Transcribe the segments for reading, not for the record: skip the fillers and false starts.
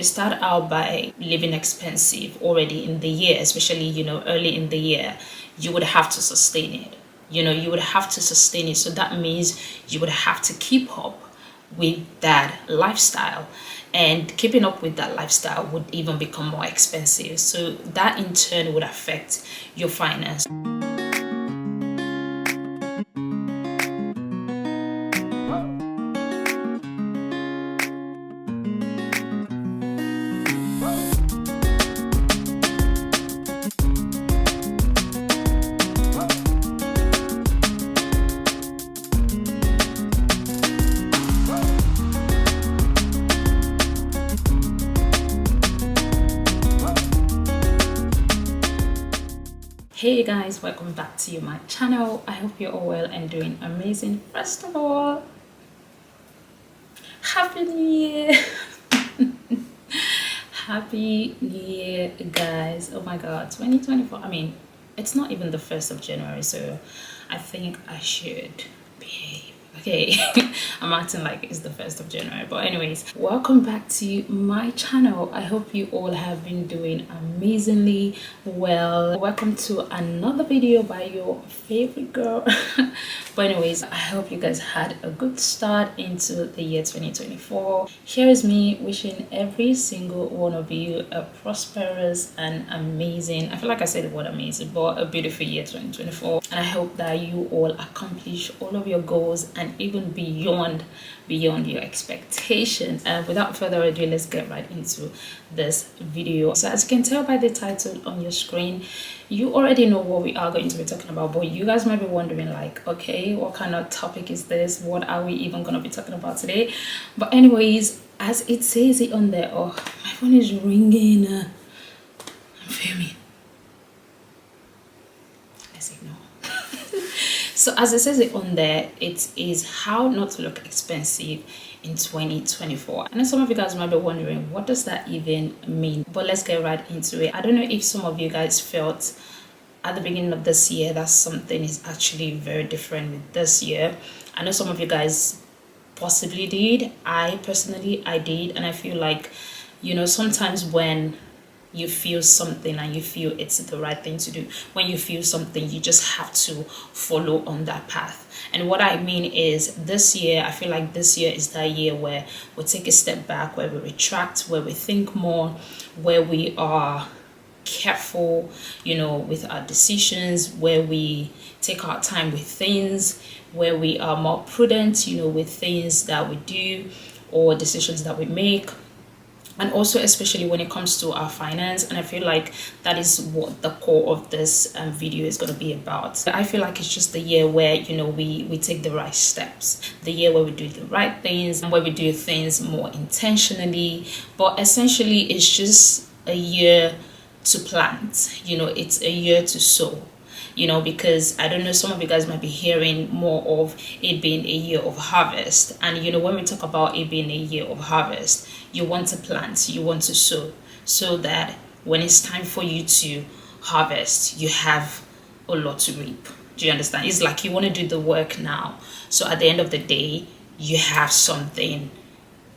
you start out by living expensive already in the year, especially, you know, early in the year, you would have to sustain it. You know, you would have to sustain it. So that means you would have to keep up with that lifestyle, and keeping up with that lifestyle would even become more expensive. So that in turn would affect your finance. Hey guys, welcome back to my channel. I hope you're all well and doing amazing. First of all, happy new year. Happy new year, guys. Oh my god, 2024. I mean, it's not even the 1st of January, so I think I should behave. Okay, I'm acting like it's the 1st of January, but anyways, welcome back to my channel. I hope you all have been doing amazingly well. Welcome to another video by your favorite girl. But anyways, I hope you guys had a good start into the year 2024. Here is me wishing every single one of you a prosperous and amazing, I feel like I said the word amazing, but a beautiful year 2024. And I hope that you all accomplish all of your goals and even beyond your expectations. And without further ado, let's get right into this video. So as you can tell by the title on your screen, you already know what we are going to be talking about, but you guys might be wondering, like, okay, what kind of topic is this? What are we even going to be talking about today? But anyways, as it says it on there, oh, my phone is ringing. I'm filming. Let's ignore. So as it says it on there, it is how not to look expensive in 2024. I know some of you guys might be wondering, what does that even mean? But let's get right into it. I don't know if some of you guys felt at the beginning of this year that something is actually very different with this year. I know some of you guys possibly did. I personally did, and I feel like, you know, sometimes when you feel something and you feel it's the right thing to do, when you feel something, you just have to follow on that path. And what I mean is, this year, I feel like this year is that year where we take a step back, where we retract, where we think more, where we are careful, you know, with our decisions, where we take our time with things, where we are more prudent, you know, with things that we do or decisions that we make. And also especially when it comes to our finance. And I feel like that is what the core of this video is going to be about. I feel like it's just the year where, you know, we take the right steps, the year where we do the right things, and where we do things more intentionally. But essentially it's just a year to plant, you know, it's a year to sow, you know, because I don't know, some of you guys might be hearing more of it being a year of harvest. And you know, when we talk about it being a year of harvest, you want to plant, you want to sow, so that when it's time for you to harvest, you have a lot to reap. Do you understand? It's like you want to do the work now, so at the end of the day, you have something.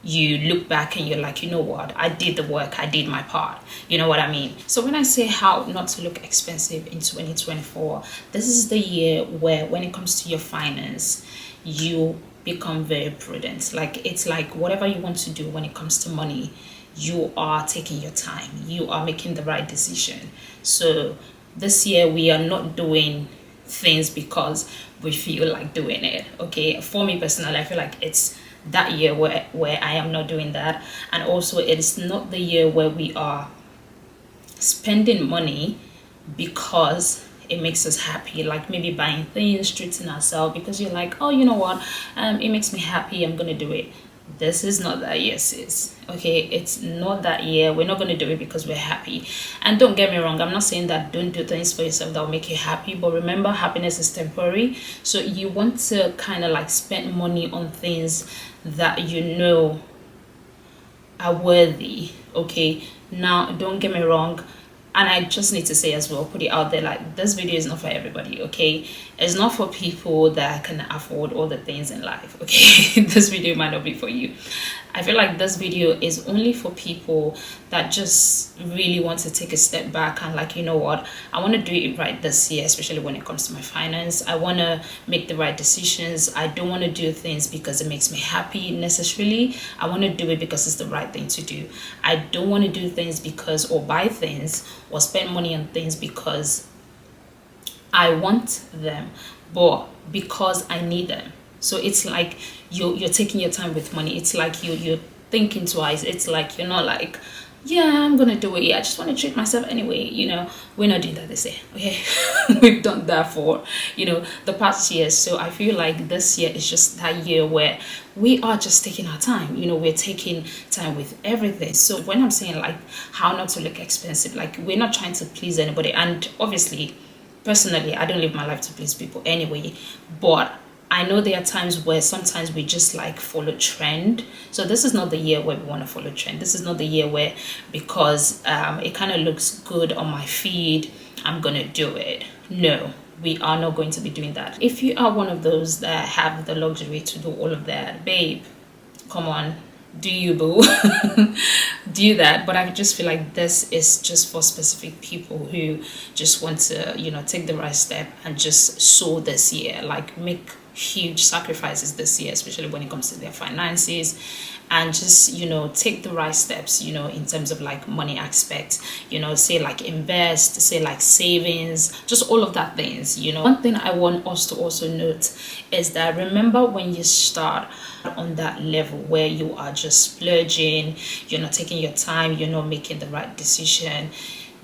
You look back and you're like, you know what, I did the work, I did my part. You know what I mean? So when I say how not to look expensive in 2024, this is the year where when it comes to your finance, you become very prudent. Like, it's like whatever you want to do when it comes to money, you are taking your time, you are making the right decision. So this year we are not doing things because we feel like doing it. Okay, for me personally, I feel like it's that year where I am not doing that. And also it's not the year where we are spending money because it makes us happy, like maybe buying things, treating ourselves because you're like, oh, you know what, it makes me happy, I'm gonna do it. This is not that year, sis. Okay, it's not that year. We're not going to do it because we're happy. And don't get me wrong, I'm not saying that don't do things for yourself that will make you happy, but remember, happiness is temporary. So you want to kind of like spend money on things that you know are worthy. Okay, now don't get me wrong, and I just need to say as well, put it out there, like, this video is not for everybody. Okay, it's not for people that can afford all the things in life. Okay, this video might not be for you. I feel like this video is only for people that just really want to take a step back and like, you know what, I want to do it right this year, especially when it comes to my finance. I want to make the right decisions. I don't want to do things because it makes me happy necessarily. I want to do it because it's the right thing to do. I don't want to do things because, or buy things or spend money on things because I want them, but because I need them. So it's like you're taking your time with money. It's like you're thinking twice. It's like you're not like, yeah, I'm gonna do it. Yeah, I just want to treat myself anyway. You know, we're not doing that this year. Okay, we've done that for the past years. So I feel like this year is just that year where we are just taking our time. We're taking time with everything. So when I'm saying like how not to look expensive, like we're not trying to please anybody. And obviously, personally, I don't live my life to please people anyway, but I know there are times where sometimes we just like follow trend. So this is not the year where we want to follow trend. This is not the year where because it kind of looks good on my feed, I'm gonna do it. No, we are not going to be doing that. If you are one of those that have the luxury to do all of that, babe, come on, do you, boo? Do that. But I just feel like this is just for specific people who just want to take the right step and just sow this year, like make huge sacrifices this year, especially when it comes to their finances, and just take the right steps in terms of like money aspect, say like invest, say like savings, just all of that things. One thing I want us to also note is that remember when you start on that level where you are just splurging, you're not taking your time, you're not making the right decision,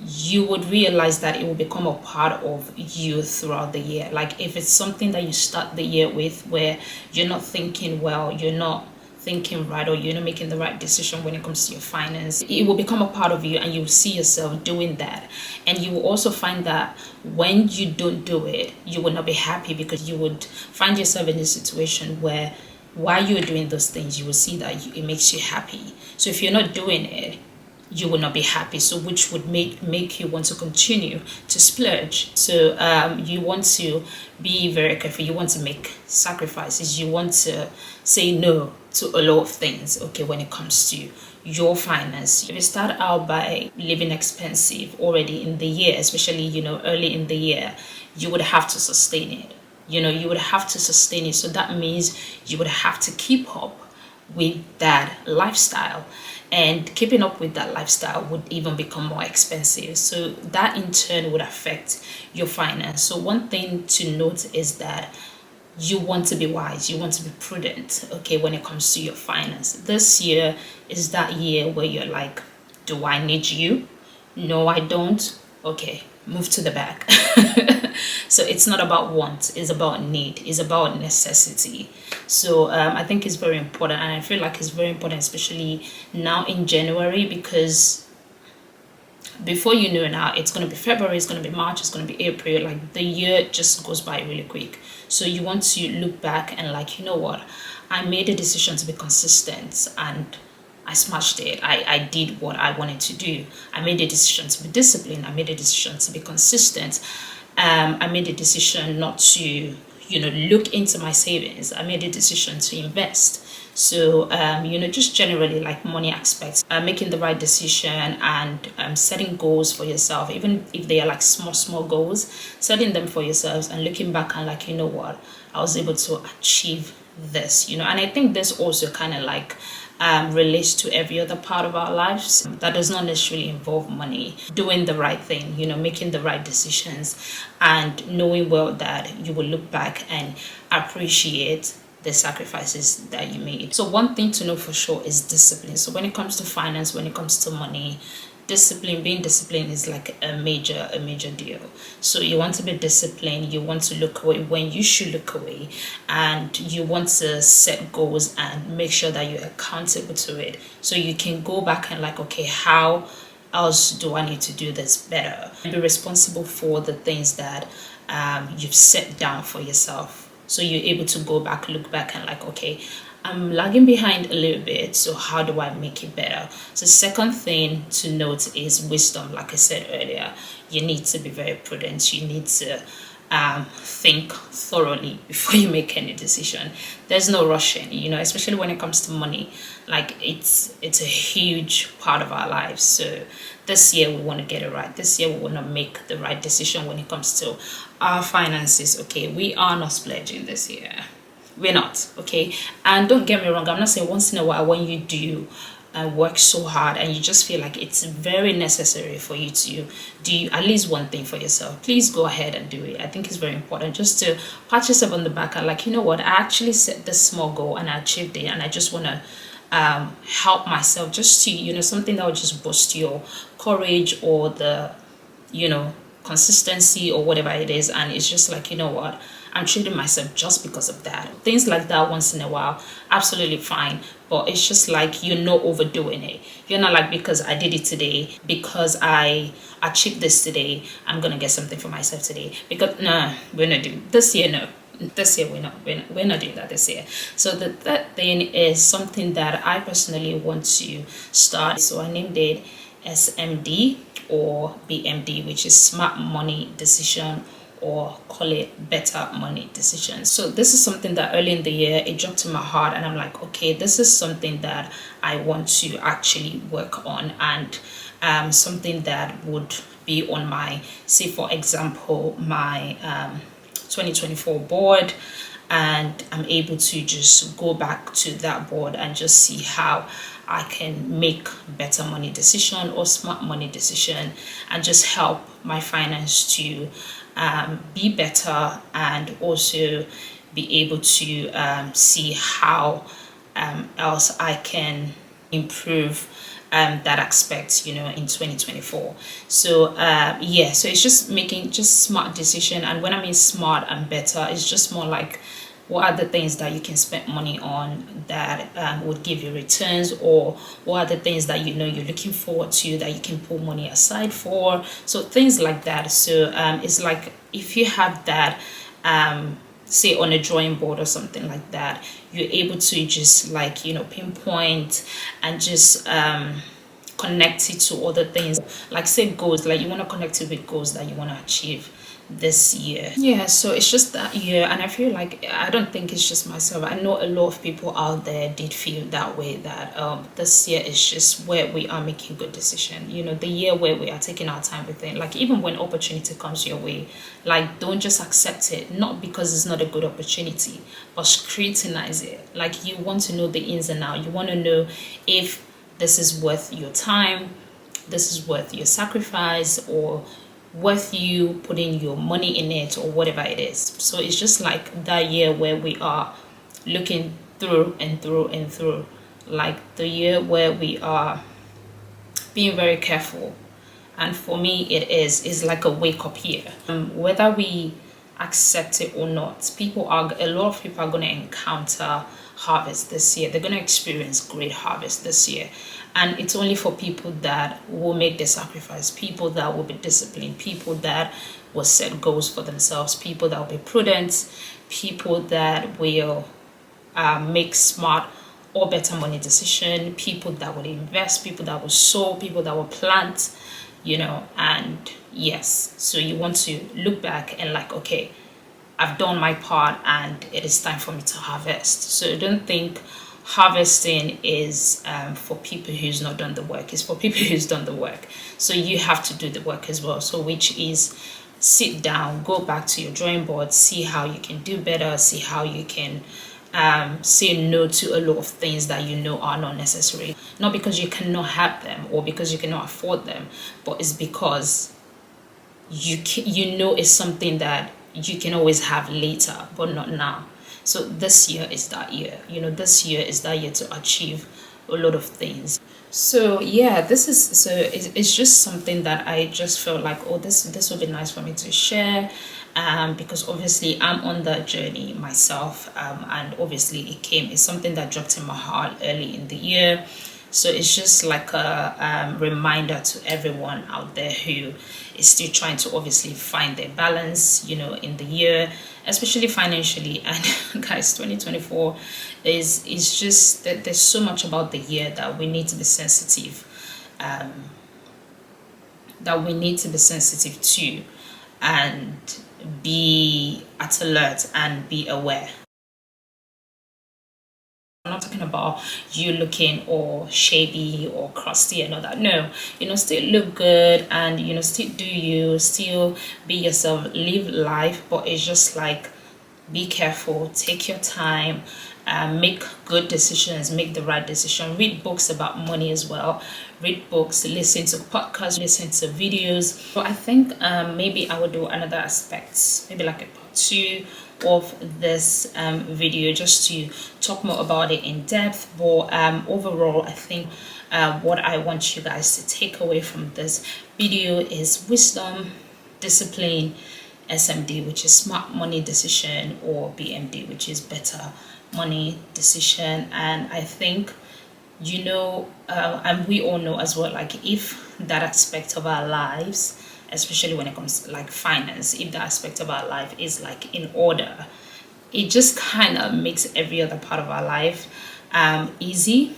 you would realize that it will become a part of you throughout the year. Like if it's something that you start the year with where you're not thinking well, you're not thinking right, or you're not making the right decision when it comes to your finance, it will become a part of you and you will see yourself doing that. And you will also find that when you don't do it, you will not be happy, because you would find yourself in a situation where while you're doing those things, you will see that it makes you happy. So if you're not doing it, you will not be happy, so which would make you want to continue to splurge. So you want to be very careful, you want to make sacrifices, you want to say no to a lot of things, okay, when it comes to your finance. If you start out by living expensive already in the year, especially early in the year, you would have to sustain it. You would have to sustain it. So that means you would have to keep up with that lifestyle, and keeping up with that lifestyle would even become more expensive. So that in turn would affect your finance. So one thing to note is that you want to be wise, you want to be prudent, okay, when it comes to your finance. This year is that year where you're like, do I need you? No, I don't. Okay, move to the back. So it's not about want, it's about need, it's about necessity. So I think it's very important, and I feel like it's very important, especially now in January, because before you know now, it's going to be February, it's going to be March, it's going to be April. Like the year just goes by really quick. So you want to look back and like, you know what, I made a decision to be consistent and I smashed it. I did what I wanted to do. I made a decision to be disciplined. I made a decision to be consistent. I made a decision not to look into my savings. I made a decision to invest. So just generally like money aspects, making the right decision, and setting goals for yourself, even if they are like small goals, setting them for yourselves and looking back and like, you know what, I was able to achieve this, and I think this also kind of like relates to every other part of our lives that does not necessarily involve money. Doing the right thing, making the right decisions, and knowing well that you will look back and appreciate the sacrifices that you made. So one thing to know for sure is discipline. So when it comes to finance, when it comes to money, being disciplined is like a major deal. So you want to be disciplined, you want to look away when you should look away, and you want to set goals and make sure that you're accountable to it, so you can go back and like, okay, how else do I need to do this better, and be responsible for the things that you've set down for yourself. So you're able to go back, look back and like, okay, I'm lagging behind a little bit, so how do I make it better? So second thing to note is wisdom. Like I said earlier, you need to be very prudent. You need to think thoroughly before you make any decision. There's no rushing, especially when it comes to money. Like it's a huge part of our lives. So this year we want to get it right. This year we want to make the right decision when it comes to our finances. Okay, we are not splurging this year. We're not. Okay, and don't get me wrong, I'm not saying once in a while when you do work so hard and you just feel like it's very necessary for you to do at least one thing for yourself, please go ahead and do it. I think it's very important just to pat yourself on the back and like, you know what, I actually set this small goal and I achieved it, and I just want to help myself just to something that will just boost your courage or the consistency or whatever it is. And it's just like, you know what, I'm treating myself just because of that. Things like that once in a while, absolutely fine. But it's just like you're not overdoing it. You're not like, because I did it today, because I achieved this today, I'm gonna get something for myself today. Because no, we're not doing this year. No, this year we're not doing that this year. So the third thing is something that I personally want to start. So I named it SMD or BMD, which is Smart Money Decision, or call it Better Money Decisions. So this is something that early in the year it dropped in my heart, and I'm like, okay, this is something that I want to actually work on, and something that would be on my, say for example, my 2024 board, and I'm able to just go back to that board and just see how I can make better money decision or smart money decision, and just help my finance to be better, and also be able to see how else I can improve that aspect in 2024. So yeah, so it's just making just smart decision. And when I mean smart and better, it's just more like, what are the things that you can spend money on that would give you returns, or what are the things that you're looking forward to that you can pull money aside for, so things like that. So it's like if you have that say on a drawing board or something like that, you're able to just like pinpoint and just connect it to other things, like say goals, like you want to connect it with goals that you want to achieve this year. Yeah, so it's just that year, and I feel like I don't think it's just myself. I know a lot of people out there did feel that way, that this year is just where we are making good decision, the year where we are taking our time with it. Like even when opportunity comes your way, like don't just accept it, not because it's not a good opportunity, but scrutinize it. Like you want to know the ins and outs. You want to know if this is worth your time, this is worth your sacrifice, or worth you putting your money in it, or whatever it is. So it's just like that year where we are looking through and through and through, like the year where we are being very careful. And for me it is like a wake-up year. Whether we accept it or not, a lot of people are going to encounter harvest this year. They're going to experience great harvest this year, and it's only for people that will make the sacrifice, people that will be disciplined, people that will set goals for themselves, people that will be prudent, people that will make smart or better money decision, people that will invest, people that will sow, people that will plant, and yes, so you want to look back and like, okay, I've done my part and it is time for me to harvest. So don't think harvesting is for people who's not done the work. It's for people who's done the work. So you have to do the work as well. So which is sit down, go back to your drawing board, see how you can do better, see how you can say no to a lot of things that are not necessary. Not because you cannot have them or because you cannot afford them, but it's because it's something that you can always have later, but not now. So this year is that year. This year is that year to achieve a lot of things. So yeah, it's just something that I just felt like, oh, this would be nice for me to share, because obviously I'm on that journey myself, and obviously it's something that dropped in my heart early in the year. So it's just like a reminder to everyone out there who is still trying to obviously find their balance, in the year, especially financially. And guys, 2024 is just that there's so much about the year that we need to be sensitive, to, and be at alert and be aware. I'm not talking about you looking or shady or crusty and all that. No, still look good, and still do you, still be yourself, live life, but it's just like, be careful, take your time, make good decisions, make the right decision. Read books about money as well, read books, listen to podcasts, listen to videos. So I think maybe I would do another aspect, maybe like a part 2 of this video, just to talk more about it in depth. But overall, I think what I want you guys to take away from this video is wisdom, discipline, SMD, which is smart money decision, or BMD, which is better money decision. And I think and we all know as well, like, if that aspect of our lives, especially when it comes to like finance, if that aspect of our life is like in order, it just kind of makes every other part of our life easy,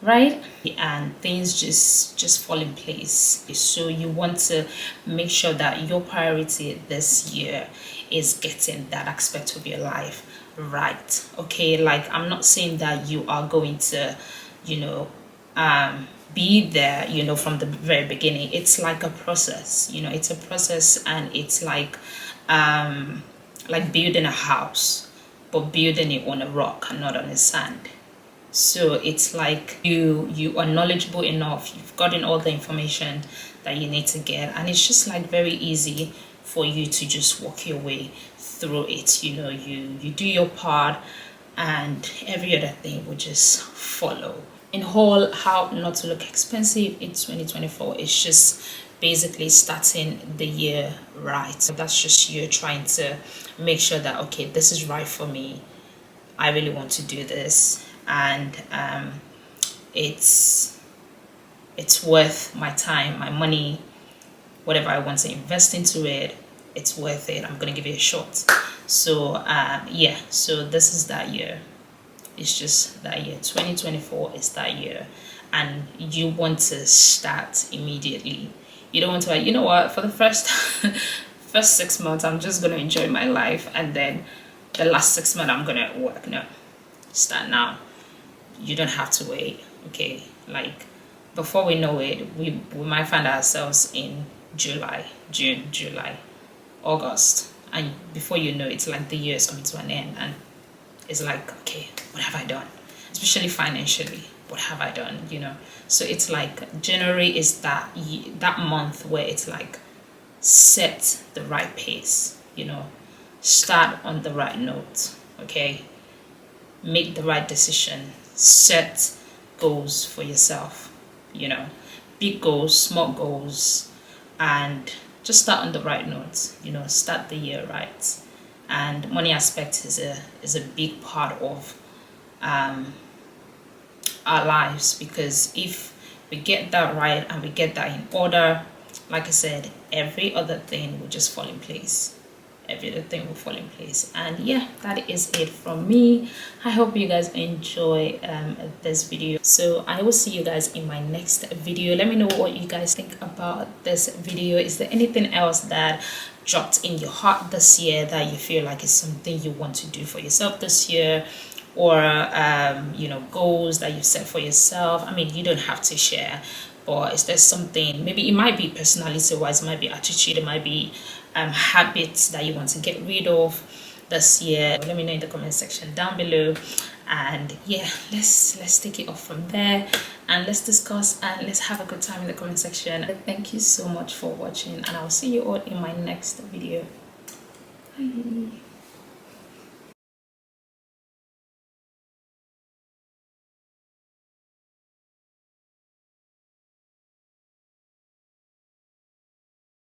right? And things just fall in place. So you want to make sure that your priority this year is getting that aspect of your life right. Okay, like, I'm not saying that you are going to be there from the very beginning. It's like a process. It's a process, and it's like building a house, but building it on a rock and not on the sand. So it's like you are knowledgeable enough, you've gotten all the information that you need to get, and it's just like very easy for you to just walk your way through it. You do your part, and every other thing will just follow. In whole, how not to look expensive in 2024 is just basically starting the year right. So that's just you trying to make sure that, okay, this is right for me, I really want to do this, and it's worth my time, my money, whatever I want to invest into it, it's worth it. I'm gonna give it a shot. So yeah, so this is that year. It's just that year. 2024 is that year, and you want to start immediately. You don't want to, like, you know what, for the first 6 months I'm just gonna enjoy my life, and then the last 6 months I'm gonna work. No, start now. You don't have to wait. Okay, like, before we know it, we might find ourselves in July, June, July, August, and before you know it, it's like the year is coming to an end, and it's like, okay, what have I done? Especially financially, what have I done? So it's like January is that month where it's like, set the right pace, start on the right note. Okay, make the right decision, set goals for yourself, big goals, small goals, and just start on the right note. Start the year right. And money aspect is a big part of our lives, because if we get that right and we get that in order, like I said, every other thing will just fall in place. Every other thing will fall in place. And yeah, that is it from me. I hope you guys enjoy this video. So I will see you guys in my next video. Let me know what you guys think about this video. Is there anything else that dropped in your heart this year that you feel like is something you want to do for yourself this year, or goals that you set for yourself? I mean, you don't have to share, but is there something, maybe it might be personality wise, it might be attitude, it might be habits that you want to get rid of this year? Let me know in the comment section down below, and yeah, let's take it off from there, and let's discuss, and let's have a good time in the comment section. Thank you so much for watching, and I'll see you all in my next video. Bye.